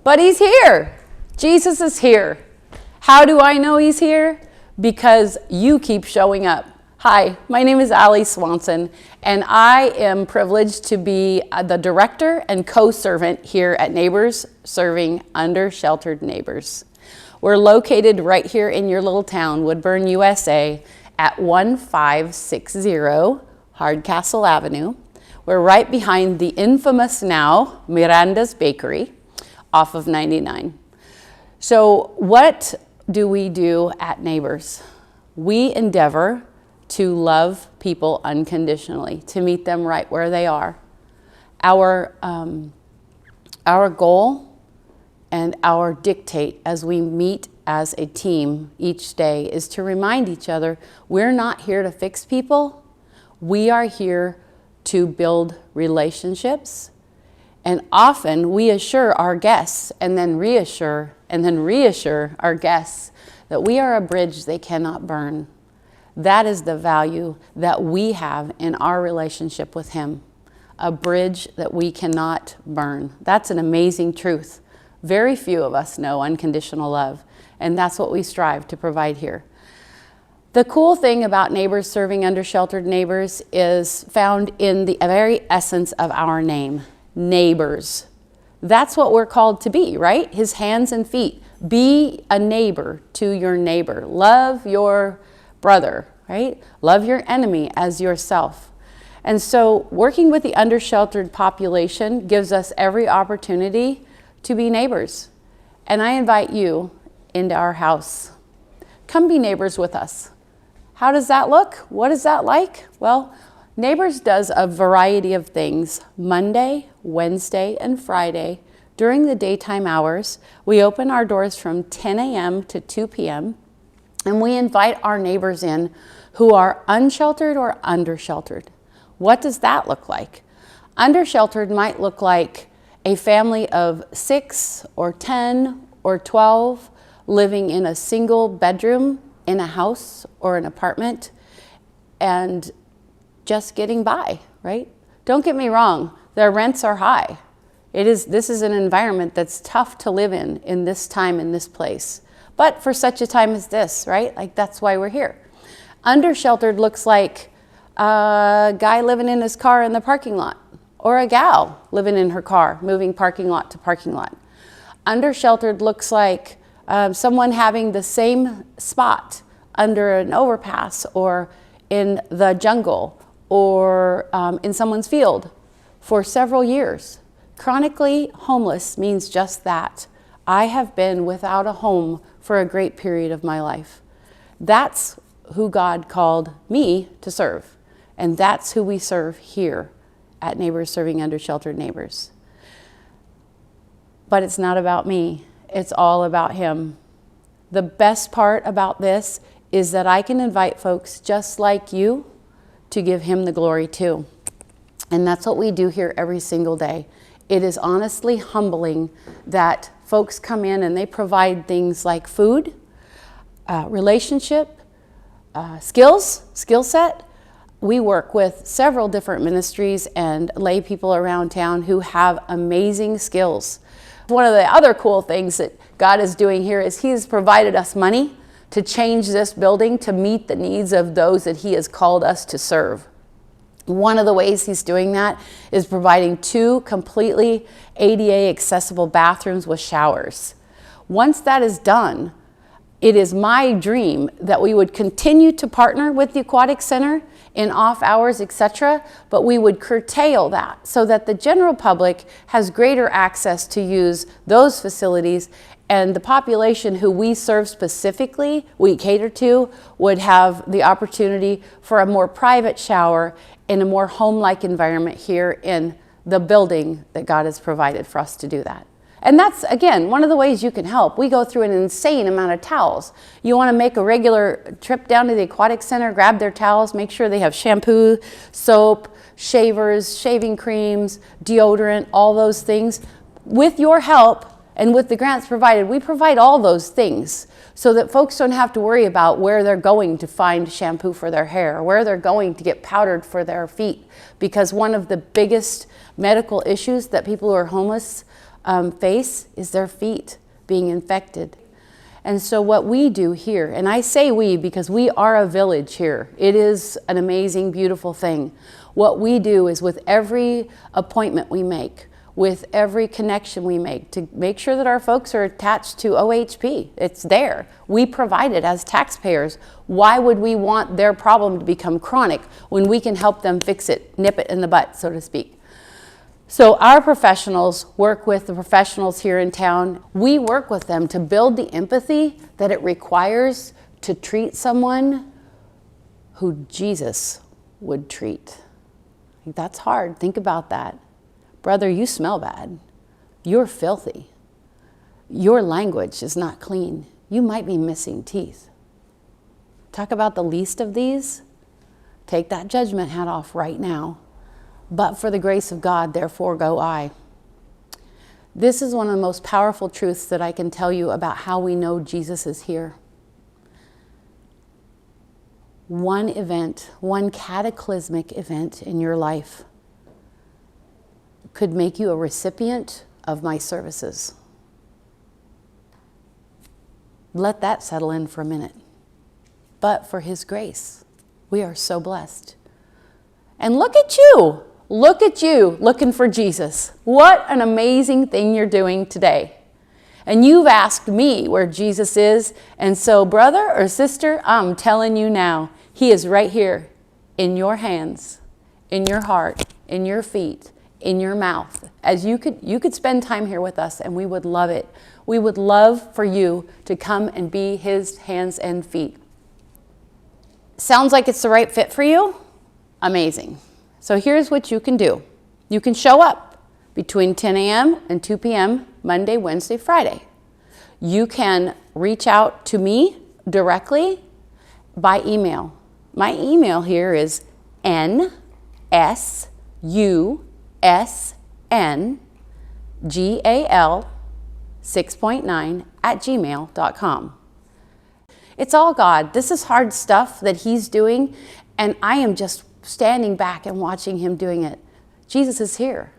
But he's here. Jesus is here. How do I know he's here? Because you keep showing up. Hi, my name is Allie Swanson, and I am privileged to be the director and co-servant here at Neighbors Serving Under-Sheltered Neighbors. We're located right here in your little town, Woodburn, USA, at 1560 Hardcastle Avenue. We're right behind the infamous now Miranda's Bakery off of 99. So what do we do at Neighbors? We endeavor to love people unconditionally, to meet them right where they are. Our goal and our dictate as we meet as a team each day is to remind each other, we're not here to fix people. We are here to build relationships. And often we assure our guests and then reassure our guests that we are a bridge they cannot burn. That is the value that we have in our relationship with him. A bridge that we cannot burn. That's an amazing truth. Very few of us know unconditional love, and that's what we strive to provide here. The cool thing about Neighbors Serving Under-Sheltered Neighbors is found in the very essence of our name, neighbors. That's what we're called to be, right? His hands and feet. Be a neighbor to your neighbor. Love your brother, right? Love your enemy as yourself. And so working with the undersheltered population gives us every opportunity to be neighbors. And I invite you into our house. Come be neighbors with us. How does that look? What is that like? Well, Neighbors does a variety of things. Monday, Wednesday, and Friday, during the daytime hours, we open our doors from 10 a.m. to 2 p.m. and we invite our neighbors in who are unsheltered or undersheltered. What does that look like? Undersheltered might look like a family of 6 or 10 or 12 living in a single bedroom in a house or an apartment and just getting by, right? Don't get me wrong, their rents are high. This is an environment that's tough to live in this time, in this place. But for such a time as this, right? Like that's why we're here. Undersheltered looks like a guy living in his car in the parking lot, or a gal living in her car, moving parking lot to parking lot. Undersheltered looks like someone having the same spot under an overpass or in the jungle or in someone's field for several years. Chronically homeless means just that. I have been without a home for a great period of my life. That's who God called me to serve. And that's who we serve here at Neighbors Serving Under-Sheltered Neighbors. But it's not about me. It's all about him. The best part about this is that I can invite folks just like you to give him the glory too. And that's what we do here every single day. It is honestly humbling that folks come in and they provide things like food, relationship, skill set. We work with several different ministries and lay people around town who have amazing skills. One of the other cool things that God is doing here is he's provided us money to change this building to meet the needs of those that he has called us to serve. One of the ways he's doing that is providing 2 completely ADA accessible bathrooms with showers. Once that is done, it is my dream that we would continue to partner with the Aquatic Center in off hours, etc., but we would curtail that so that the general public has greater access to use those facilities, and the population who we serve specifically, we cater to, would have the opportunity for a more private shower in a more home-like environment here in the building that God has provided for us to do that. And that's, again, one of the ways you can help. We go through an insane amount of towels. You want to make a regular trip down to the Aquatic Center, grab their towels, make sure they have shampoo, soap, shavers, shaving creams, deodorant, all those things. With your help and with the grants provided, we provide all those things so that folks don't have to worry about where they're going to find shampoo for their hair, or where they're going to get powdered for their feet. Because one of the biggest medical issues that people who are homeless face is their feet being infected. And so what we do here, and I say we because we are a village here. It is an amazing, beautiful thing. What we do is with every appointment we make, with every connection we make, to make sure that our folks are attached to OHP. It's there. We provide it as taxpayers. Why would we want their problem to become chronic when we can help them fix it, nip it in the butt, so to speak? So our professionals work with the professionals here in town. We work with them to build the empathy that it requires to treat someone who Jesus would treat. That's hard. Think about that. Brother, you smell bad. You're filthy. Your language is not clean. You might be missing teeth. Talk about the least of these. Take that judgment hat off right now. But for the grace of God, therefore go I. This is one of the most powerful truths that I can tell you about how we know Jesus is here. One event, one cataclysmic event in your life could make you a recipient of my services. Let that settle in for a minute. But for His grace, we are so blessed. And look at you looking for Jesus. What an amazing thing you're doing today. And you've asked me where Jesus is. And so, brother or sister, I'm telling you now, He is right here in your hands, in your heart, in your feet, in your mouth. As you could spend time here with us, and we would love it. We would love for you to come and be His hands and feet. Sounds like it's the right fit for you? Amazing. So here's what you can do. You can show up between 10 a.m. and 2 p.m. Monday, Wednesday, Friday. You can reach out to me directly by email. My email here is nsusngal6.9@gmail.com. It's all God. This is hard stuff that He's doing, and I am just standing back and watching Him doing it. Jesus is here.